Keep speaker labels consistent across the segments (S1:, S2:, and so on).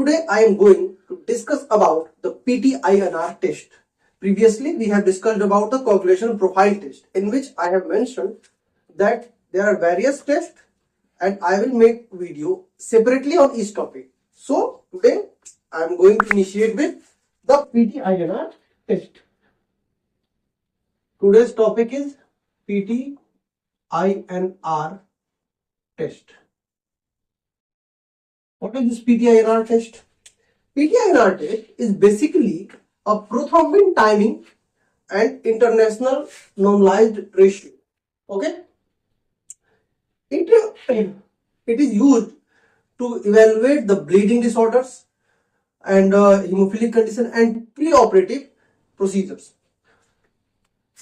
S1: today I am going to discuss about the PT-INR test. Previously, we have discussed about the coagulation profile test, in which I have mentioned that there are various tests and I will make video separately on each topic. So today I am going to initiate with the PT-INR test. Today's topic is PT-INR test. What is this PT-INR test? PT-INR test is basically a prothrombin timing and international normalized ratio. Okay, it is used to evaluate the bleeding disorders and hemophilic condition and preoperative procedures.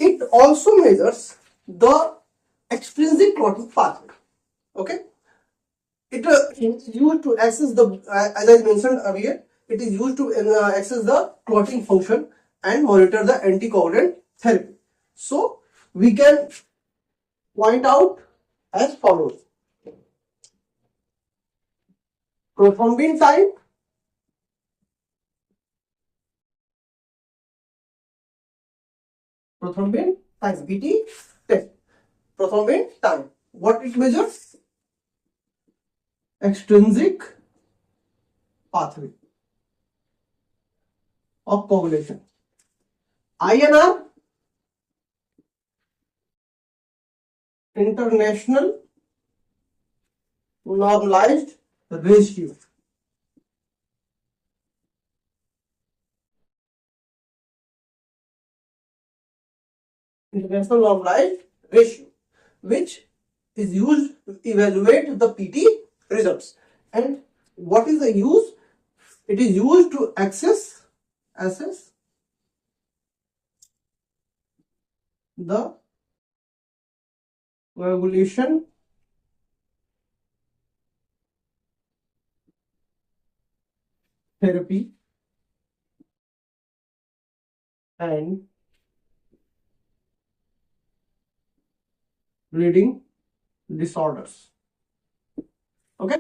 S1: It also measures the extrinsic clotting pathway. Okay, it is used to access the, as I mentioned earlier, it is used to access the clotting function and monitor the anticoagulant therapy. So we can point out as follows: prothrombin time, PT test, prothrombin time. What it measures? Extrinsic pathway of coagulation. INR, international normalized ratio. International normalized ratio, which is used to evaluate the PT results. And what is the use? It is used to assess the coagulation therapy and bleeding disorders. Okay,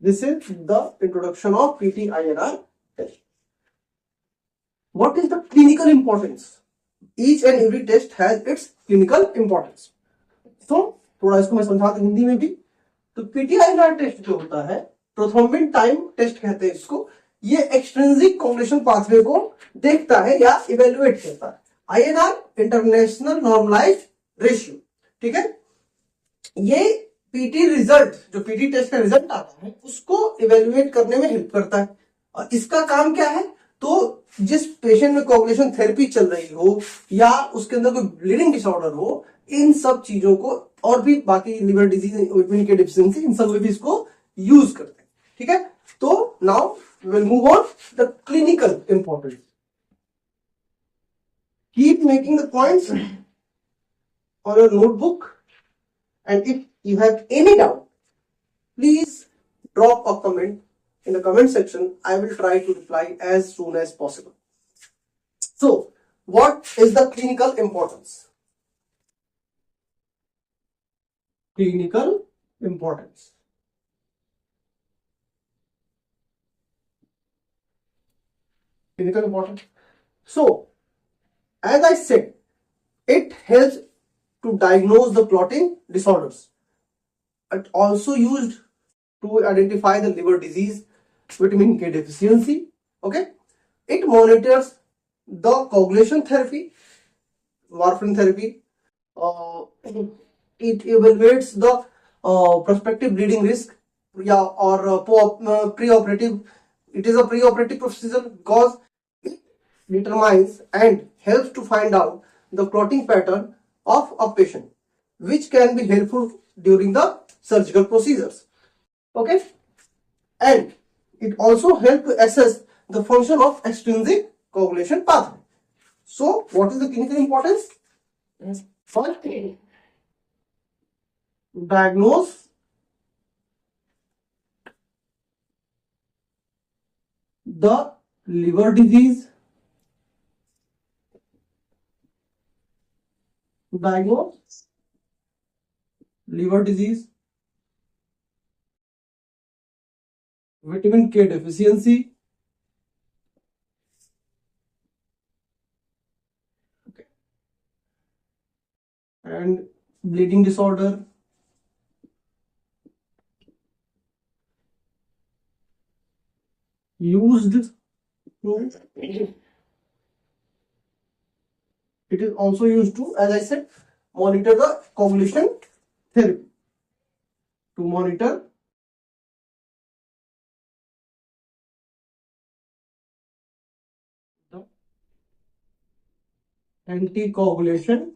S1: this is the introduction of PT-INR test. What is the clinical importance? Each and every test has its clinical importance. तो थोड़ा इसको मैं समझाता हूं हिंदी में भी. तो PT-INR test जो होता है, प्रोथ्रोम्बिन टाइम टेस्ट कहते हैं इसको. ये एक्सट्रिंसिक कोगुलेशन पाथवे को देखता है या इवेल्युएट करता है. INR international normalised ratio. ठीक है, ये पीटी रिजल्ट, जो पीटी टेस्ट का रिजल्ट आता है, उसको इवेल्युएट करने में हेल्प करता है. और इसका काम क्या है? तो जिस पेशेंट में कोगुलेशन थेरेपी चल रही हो या उसके अंदर कोई ब्लीडिंग डिसऑर्डर हो, इन सब चीजों को, और भी बाकी लिवर डिजीज, विटामिन के डिफिशियंसी, इन सब में भी इसको यूज करते हैं. ठीक है, तो now we will move on the clinical importance. Keep making the points on your notebook, and if you have any doubt, please drop a comment in the comment section. I will try to reply as soon as possible. So what is the clinical importance? Clinical importance. Clinical importance. So as I said, it helps to diagnose the clotting disorders. It also used to identify the liver disease, vitamin K deficiency. Okay, it monitors the coagulation therapy, warfarin therapy. It evaluates the prospective bleeding risk, or preoperative. It is a preoperative procedure because it determines and helps to find out the clotting pattern of a patient, which can be helpful during the surgical procedures. Okay, and it also helps to assess the function of extrinsic coagulation pathway. So what is the clinical importance? First, diagnose the liver disease, diagnose liver disease, vitamin K deficiency, okay, and bleeding disorder, used to, it is also used to, as I said, monitor the coagulation therapy, to monitor the anticoagulation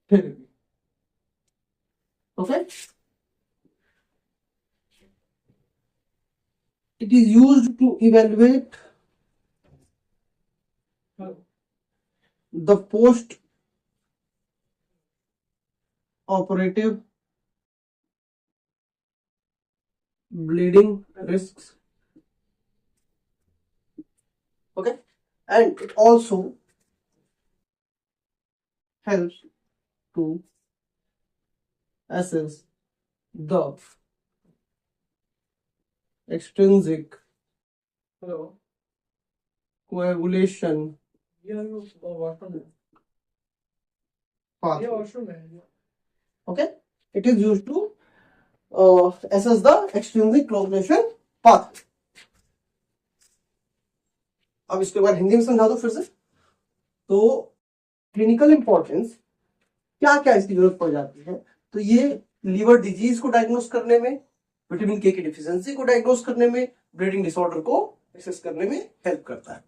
S1: therapy. Okay, it is used to evaluate the post operative bleeding risks. Okay, and it also helps to assess the extrinsic coagulation pathway. Okay, it is used to assess the extrinsic coagulation pathway. अब इसको एक बार हिंदी में समझा दो फिर से। तो clinical importance क्या क्या इसकी जरूरत पड़ जाती है, तो ये लीवर डिजीज को डायग्नोस करने में, विटामिन के की डिफिशियंसी को डायग्नोस करने में, ब्लीडिंग डिसऑर्डर को एक्सेस करने में हेल्प करता है।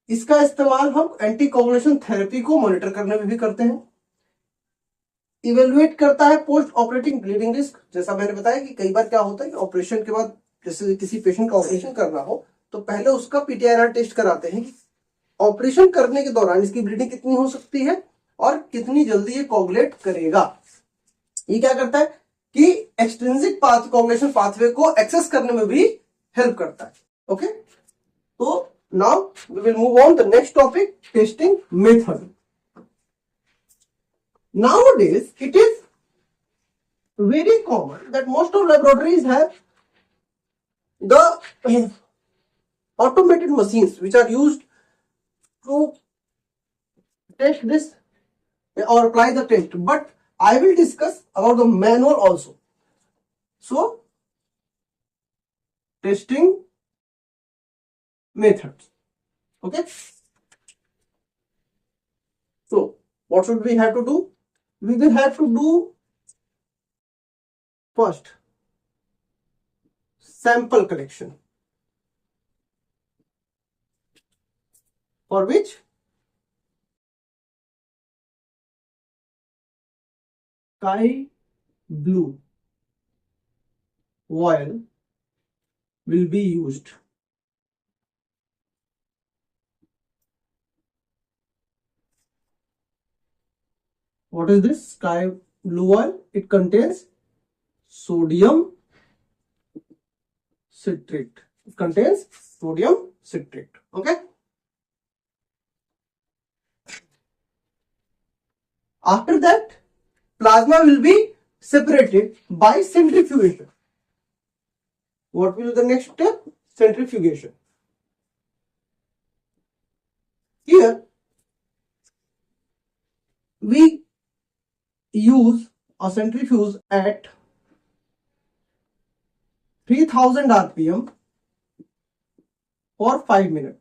S1: इसका इस्तेमाल हम एंटीकोगुलेशन थेरेपी को मॉनिटर करने में भी करते हैं। इवेलुएट करता है पोस्ट ऑपरेटिंग ब्लीडिंग रिस्क। जैसा मैंने बताया कि कई बार क्या होता है कि ऑपरेशन के बाद, जैसे किसी पेशेंट का ऑपरेशन करना हो तो पहले उसका पीटीआईआर टेस्ट कराते हैं कि ऑपरेशन करने के दौरान इसकी ब्लीडिंग कितनी हो सकती है और कितनी जल्दी ये कोगुलेट करेगा। ये क्या करता है कि एक्सट्रिंसिक कोगुलेशन पाथवे को एक्सेस करने में भी हेल्प करता है। ओके, तो now we will move on the next topic, testing method. Nowadays, it is very common that most of laboratories have the automated machines which are used to test this or apply the test, but I will discuss about the manual also. So, testing methods. Okay. So, what should we have to do? We will have to do first sample collection, for which sky blue oil will be used. What is this sky blue oil? It contains sodium citrate. It contains sodium citrate. Okay. After that, plasma will be separated by centrifugation. What will be the next step? Centrifugation. Here, we use a centrifuge at 3000 rpm for 5 minutes.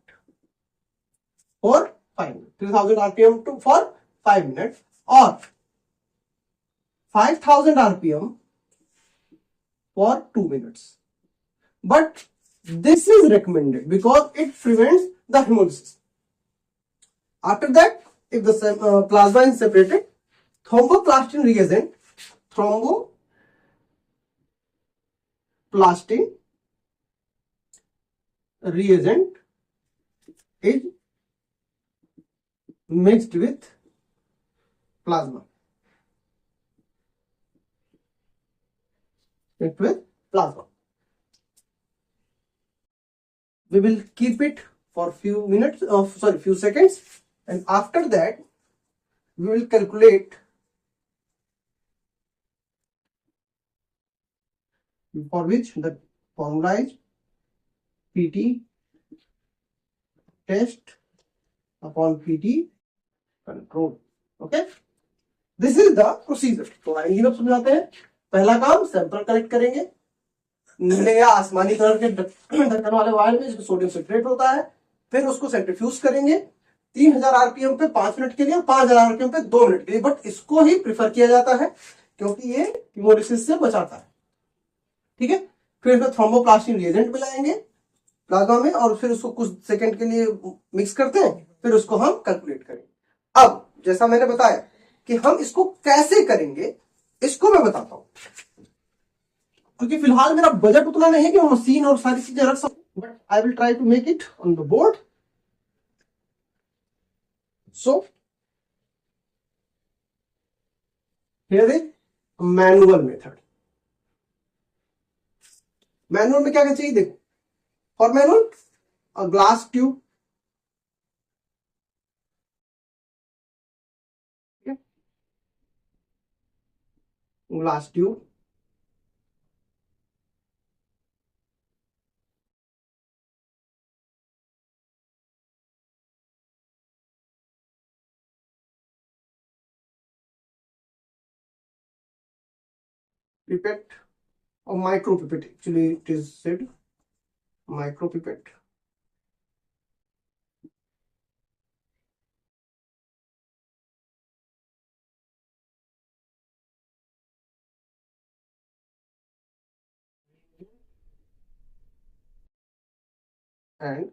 S1: For 5 minutes. 3000 rpm for 5 minutes or 5000 rpm for 2 minutes. But this is recommended because it prevents the hemolysis. After that, if the plasma is separated, thromboplastin reagent is mixed with plasma. We will keep it for few seconds, and after that we will calculate for which the formula is PT test upon PT control. Okay, this is the procedure. तो आएंगे अब समझाते हैं। पहला काम, sample collect करेंगे नीले या आसमानी कलर के ढक्कन वाले वायर में जिसमें सोडियम सिट्रेट होता है। फिर उसको सेंट्रीफ्यूज करेंगे 3000 आरपीएम पे 5 मिनट के लिए, 5000 आरपीएम पे 2 मिनट के लिए। बट इसको ही प्रिफर किया जाता है क्योंकि ये हीमोलिसिस से बचाता है। ठीक है, फिर इसमें थ्रोम्बोप्लास्टिन रिएजेंट मिलाएंगे प्लाज्मा में और फिर उसको कुछ सेकंड के लिए मिक्स करते हैं, फिर उसको हम कैलकुलेट करेंगे। अब जैसा मैंने बताया कि हम इसको कैसे करेंगे, इसको मैं बताता हूं, क्योंकि फिलहाल मेरा बजट उतना नहीं है कि मैं मशीन और सारी चीजें रख सकूं, but I will try to make it on the board. So here is manual method. Manual में क्या क्या चाहिए देखो। For manual, a glass tube, glass tube, pipette or micro pipette, actually it is said micro pipette, and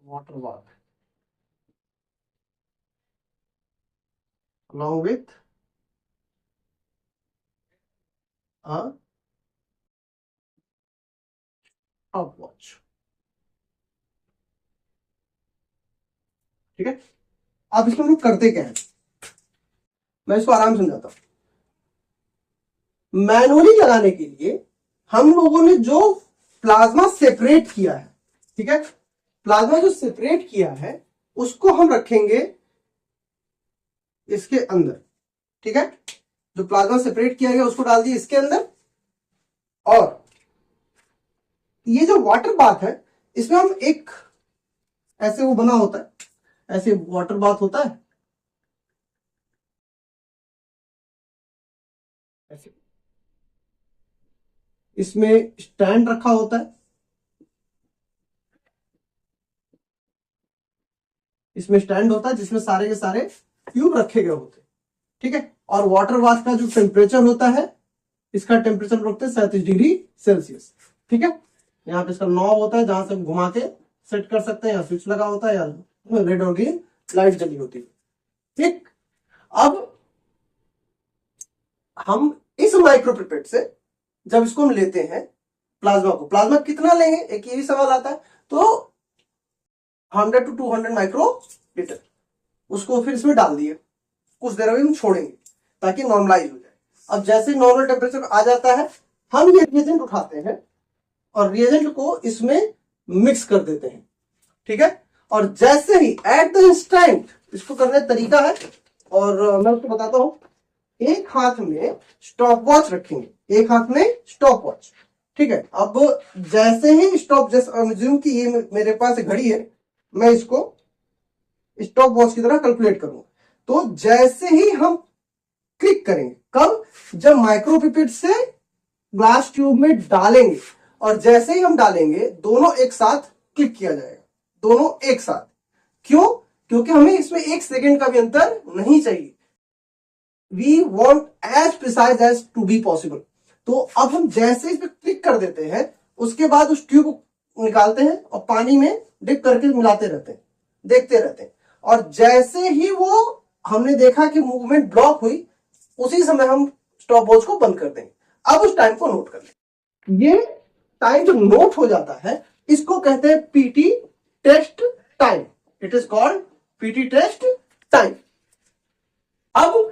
S1: water bath along with a stopwatch। ठीक है, अब इसको हम लोग करते क्या है, मैं इसको आराम समझाता हूं। मैनुअली लगाने के लिए हम लोगों ने जो प्लाज्मा सेपरेट किया है, ठीक है, प्लाज्मा जो सेपरेट किया है उसको हम रखेंगे इसके अंदर। ठीक है, जो प्लाज्मा सेपरेट किया गया उसको डाल दिए इसके अंदर, और ये जो वाटर बाथ है इसमें हम एक ऐसे वो बना होता है, ऐसे वाटर बाथ होता है ऐसे, इसमें स्टैंड रखा होता है, इसमें स्टैंड होता है जिसमें सारे के सारे ट्यूब रखे गए होते हैं। ठीक है, और वाटर बाथ का जो टेम्परेचर होता है, इसका टेम्परेचर रखते हैं 37 डिग्री सेल्सियस। ठीक है, यहाँ पे इसका नॉब होता है जहां से घुमा के सेट कर सकते हैं, यहाँ स्विच लगा होता है या रेड और ग्रीन लाइट जली होती है। ठीक, अब हम इस माइक्रोपिपेट से जब इसको हम लेते हैं प्लाज्मा को, प्लाज्मा कितना लेंगे एक ये भी सवाल आता है, तो 100 to 200 माइक्रो लीटर, उसको फिर इसमें डाल दिए, कुछ देर अभी हम छोड़ेंगे ताकि नॉर्मलाइज हो जाए। अब जैसे नॉर्मल टेम्परेचर आ जाता है, हम ये रिएजेंट उठाते हैं और रिएजेंट को इसमें मिक्स कर देते हैं। ठीक है, और जैसे ही एट द इंस्टेंट, इसको करने का तरीका है और मैं उसको बताता हूं। एक हाथ में स्टॉप वॉच रखेंगे, एक हाथ में स्टॉप वॉच। ठीक है, अब जैसे ही स्टॉप, जैसे कि ये मेरे पास एक घड़ी है, मैं इसको स्टॉप वॉच की तरह कैलकुलेट करूंगा। तो जैसे ही हम क्लिक करेंगे, कब, जब माइक्रोपिपेट से ग्लास ट्यूब में डालेंगे, और जैसे ही हम डालेंगे दोनों एक साथ क्लिक किया जाएगा, दोनों एक साथ। क्यों? क्योंकि हमें इसमें 1 सेकेंड का भी अंतर नहीं चाहिए। We want as precise as to be possible. तो अब हम जैसे इस पर क्लिक कर देते हैं, उसके बाद उस ट्यूब को निकालते हैं और पानी में डिप करके मिलाते रहते हैं, देखते रहते हैं, और जैसे ही वो हमने देखा कि मूवमेंट ब्लॉक हुई, उसी समय हम स्टॉप वॉच को बंद कर देंगे। अब उस टाइम को नोट कर लें। ये टाइम जो नोट हो जाता है इसको कहते हैं PT test time. It is called PT test time. अब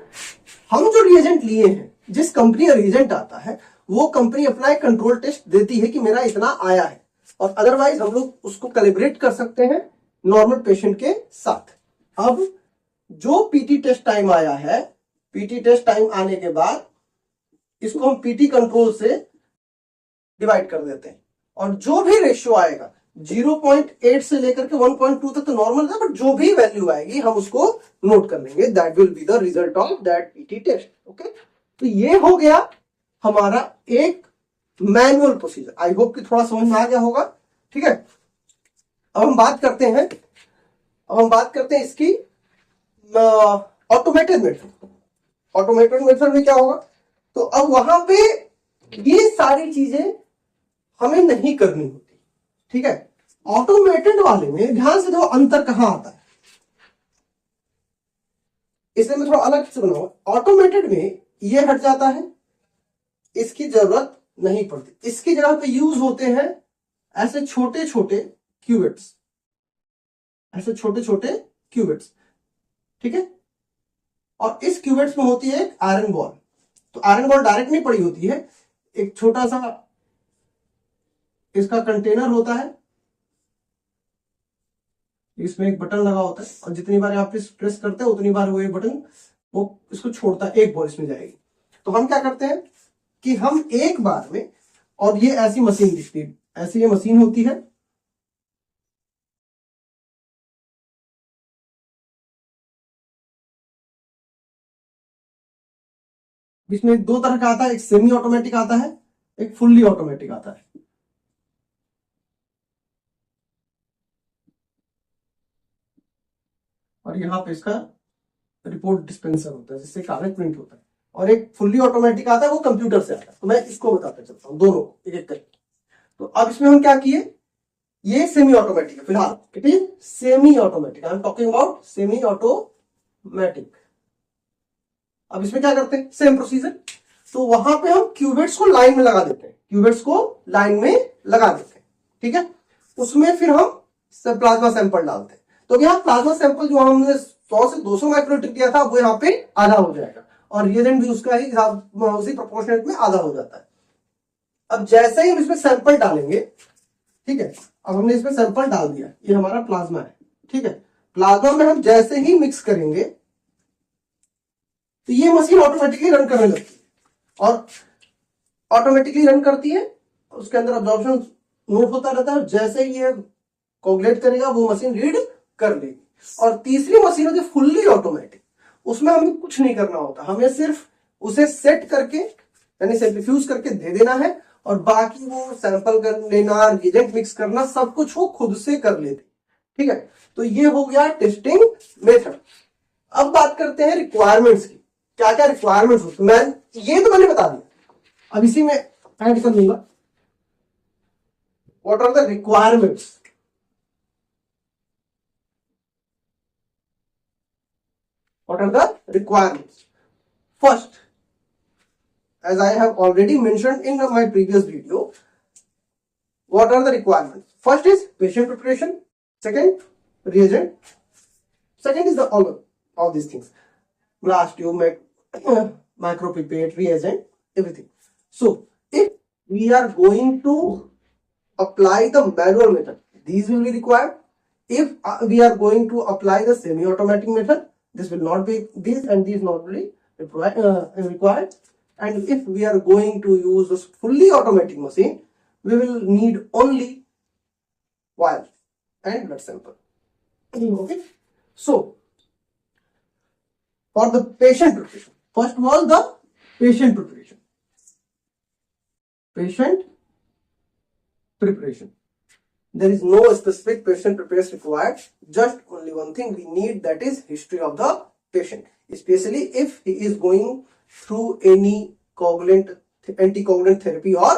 S1: हम जो रिएजेंट लिए हैं, जिस कंपनी का रिएजेंट आता है, वो कंपनी अपना एक कंट्रोल टेस्ट देती है कि मेरा इतना आया है, और अदरवाइज हम लोग उसको कैलिब्रेट कर सकते हैं नॉर्मल पेशेंट के साथ। अब जो पीटी टेस्ट टाइम आया है, पीटी टेस्ट टाइम आने के बाद इसको हम पीटी कंट्रोल से डिवाइड कर देते हैं, और जो भी रेशियो आएगा 0.8 से लेकर के 1.2 तक तो नॉर्मल है, बट जो भी वैल्यू आएगी हम उसको नोट कर लेंगे, that will be the result of that PT test. Okay, तो ये हो गया हमारा एक मैनुअल प्रोसीजर। आई होप कि थोड़ा समझ में आ गया होगा। ठीक है, अब हम बात करते हैं इसकी ऑटोमेटेड मेथड। ऑटोमेटेड मेथड में क्या होगा, तो अब वहां पे ये सारी चीजें हमें नहीं करनी होती। ठीक है, ऑटोमेटेड वाले में ध्यान से देखो अंतर कहां आता है, इसलिए मैं थोड़ा अलग से बनाऊंगा। ऑटोमेटेड में ये हट जाता है, इसकी जरूरत नहीं पड़ती। इसकी जगह पे यूज होते हैं ऐसे छोटे छोटे क्यूबिट्स, ऐसे छोटे छोटे क्यूबिट्स। ठीक है, और इस क्यूबिट्स में होती है एक आयरन बॉल। तो आयरन बॉल डायरेक्ट नहीं पड़ी होती है, एक छोटा सा इसका कंटेनर होता है, इसमें एक बटन लगा होता है, और जितनी बार आप प्रेस करते हैं उतनी बार वो ये बटन वो इसको छोड़ता है, एक बॉल इसमें जाएगी। तो हम क्या करते हैं कि हम एक बार में, और ये ऐसी मशीन दिखती है, ऐसी ये मशीन होती है, इसमें दो तरह का आता है, एक सेमी ऑटोमेटिक आता है, एक फुल्ली ऑटोमेटिक आता है। और यहाँ पे इसका रिपोर्ट डिस्पेंसर होता है जिससे कागज प्रिंट होता है, और एक फुल्ली ऑटोमेटिक आता है, वो कंप्यूटर से आता है। तो मैं इसको बताता चलता हूँ दोनों एक एक करके। तो अब इसमें हम क्या किए, ये सेमी ऑटोमेटिक है फिलहाल, it is semi automatic, I am talking about semi automatic. अब इसमें क्या करते हैं, सेम प्रोसीजर। तो वहां पे हम क्यूबिट्स को लाइन में लगा देते हैं, क्यूबिट्स को लाइन में लगा देते हैं। ठीक है, उसमें फिर हम प्लाज्मा सैंपल डालते हैं। तो यहाँ प्लाज्मा सैंपल जो हमने 100 से 200 माइक्रोलीटर किया था, वो यहाँ पे आधा हो जाएगा, और रिएजेंट भी उसका ही उसी प्रोपोर्शनेट में आधा हो जाता है। अब जैसे ही हम इसमें सैंपल डालेंगे, ठीक है, अब हमने इसमें सैंपल डाल दिया, ये हमारा प्लाज्मा है। ठीक है, प्लाज्मा में हम जैसे ही मिक्स करेंगे तो ये मशीन ऑटोमेटिकली रन करने लगती है, और ऑटोमेटिकली रन करती है, उसके अंदर अब्जॉर्प्शन नोट होता रहता है, जैसे ही ये कोगुलेट करेगा वो मशीन रीड कर लेगी। और तीसरी मशीन होती है फुल्ली ऑटोमेटिक, उसमें हमें कुछ नहीं करना होता, हमें सिर्फ उसे सेट करके यानी सेंट्रीफ्यूज करके दे देना है, और बाकी वो सैंपल कर लेना, रिएजेंट मिक्स करना, सब कुछ वो खुद से कर लेती। ठीक है, तो ये हो गया टेस्टिंग मेथड। अब बात करते हैं रिक्वायरमेंट्स की, क्या क्या रिक्वायरमेंट्स होती है। ये तो मैंने बता दिया, अब इसी में ऐड कर दूंगा, what are the requirements. What are the requirements? First, as I have already mentioned in my previous video, what are the requirements? First is patient preparation. Second, reagent. Second is the all these things. Glass tube, micropipette, reagent, everything. So, if we are going to apply the manual method, these will be required. If we are going to apply the semi-automatic method, this will not be, these and these not be required. And if we are going to use this fully automatic machine, we will need only vial and blood sample. Okay, so for the patient preparation, first of all, the patient preparation. Patient preparation. There is no specific patient preparation required. Just only one thing we need, that is history of the patient. Especially if he is going through any coagulant, anticoagulant therapy or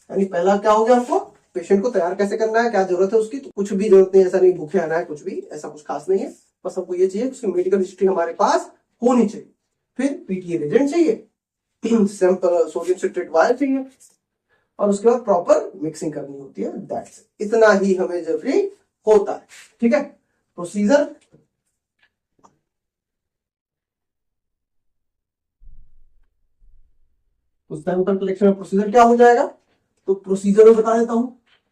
S1: यानी पहला क्या हो गया, हमको patient को तैयार कैसे करना है, क्या जरूरत है उसकी। तो कुछ भी जरूरत नहीं, ऐसा नहीं भूखे आना है, कुछ भी ऐसा कुछ खास नहीं है। बस हमको ये चाहिए उसकी मेडिकल हिस्ट्री हमारे पास होनी चाहिए, फिर पीटीए रिएजेंट चाहिए, सैंपल सोडियम सिट्रेट वायर चाहिए, और उसके बाद प्रॉपर मिक्सिंग करनी होती है। दैट्स इतना ही हमें जरूरी होता है। ठीक है, प्रोसीजर उस सैंपल कलेक्शन में प्रोसीजर क्या हो जाएगा, तो प्रोसीजर में बता देता हूं,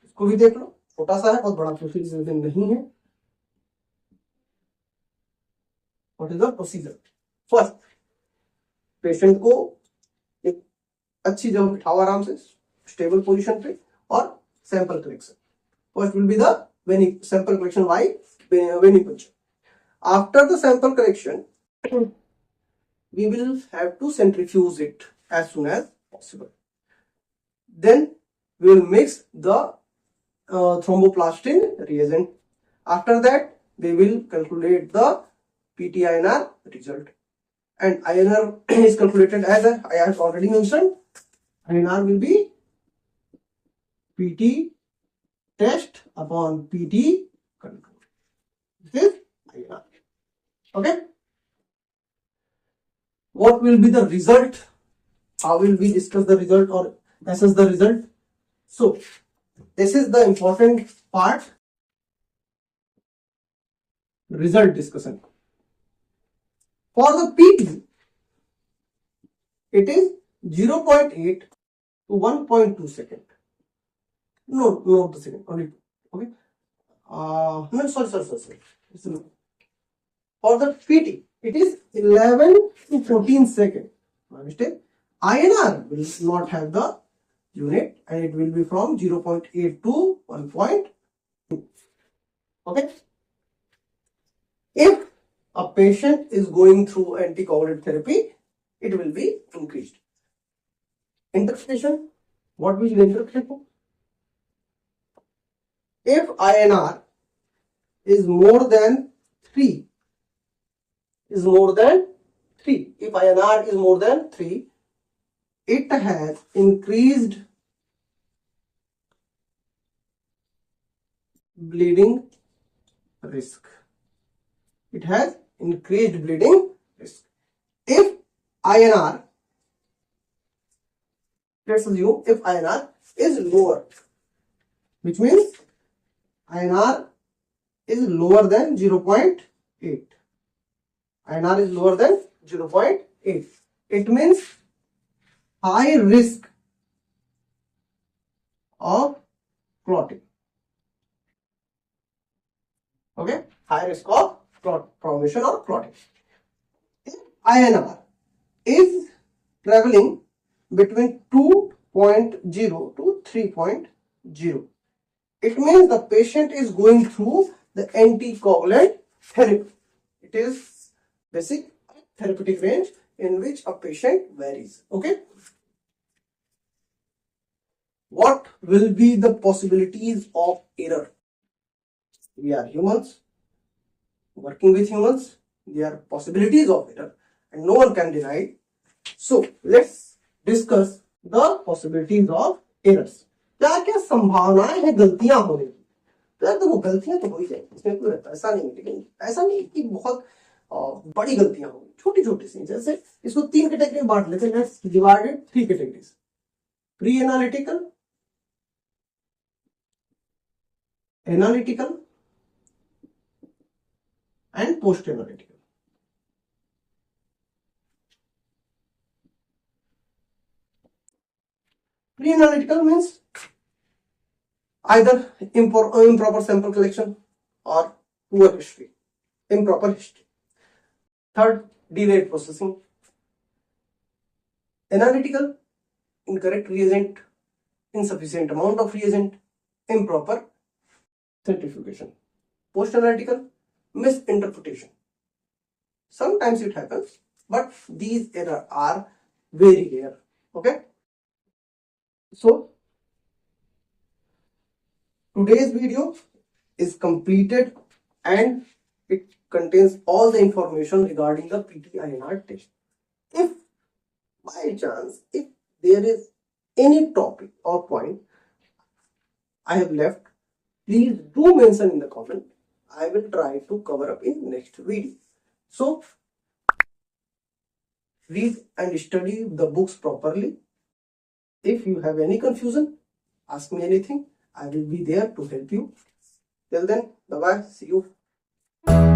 S1: इसको भी देख लो, छोटा सा है, बहुत बड़ा प्रोसीजर नहीं है। What is the procedure? First, patient को एक अच्छी जगह बिठाओ आराम से, स्टेबल पोजीशन पे, और sample collection. First will be the sample collection by venipuncture. After the sample collection, we will have to centrifuge it as soon as possible. Then we will mix the thromboplastin reagent. After that, we will calculate the PT-INR result. And INR is calculated as I have already mentioned. INR will be PT test upon PT control. This is INR. Okay. What will be the result? How will we discuss the result or assess the result? So, this is the important part. Result discussion. For the PT, it is 0.8 to 1.2 second. No, not the second, only two. Okay. No, sorry. For the PT, it is 11 to 14 second. My mistake. INR will not have the unit and it will be from 0.8 to 1.2. Okay. If a patient is going through anticoagulant therapy, it will be increased. Interpretation. What will the interpretation? If INR is more than 3, if INR is more than 3, it has increased bleeding risk. It has increased bleeding risk. If INR, let's assume if INR is lower, which means INR is lower than 0.8. INR is lower than 0.8. It means high risk of clotting. Okay, high risk of formation or clotting. If INR is traveling between 2.0 to 3.0, it means the patient is going through the anticoagulant therapy. It is basic therapeutic range in which a patient varies. Okay. What will be the possibilities of error? We are humans, working with humans. There are possibilities of error and no one can deny it. So let's discuss the possibilities of errors. क्या क्या संभावनाएं हैं गलतियां होने की? तो यार देखो, गलतियां तो हो ही जाएंगी, इसमें कोई ऐसा नहीं है, लेकिन ऐसा नहीं कि बहुत बड़ी गलतियां होंगी, छोटी छोटी सी. जैसे इसको 3 कैटेगरी में बांट लेते हैं. Let's divide it 3 categories: pre analytical, analytical and post analytical. Pre-analytical means either improper sample collection or poor history, improper history. Third, delayed processing. Analytical, incorrect reagent, insufficient amount of reagent, improper centrifugation. Post analytical, misinterpretation. Sometimes it happens, but these errors are very rare. Okay. So today's video is completed and it contains all the information regarding the PT-INR test. If by chance, if there is any topic or point I have left, please do mention in the comment. I will try to cover up in next video. So read and study the books properly. If you have any confusion, ask me anything. I will be there to help you. Till then, bye bye. See you.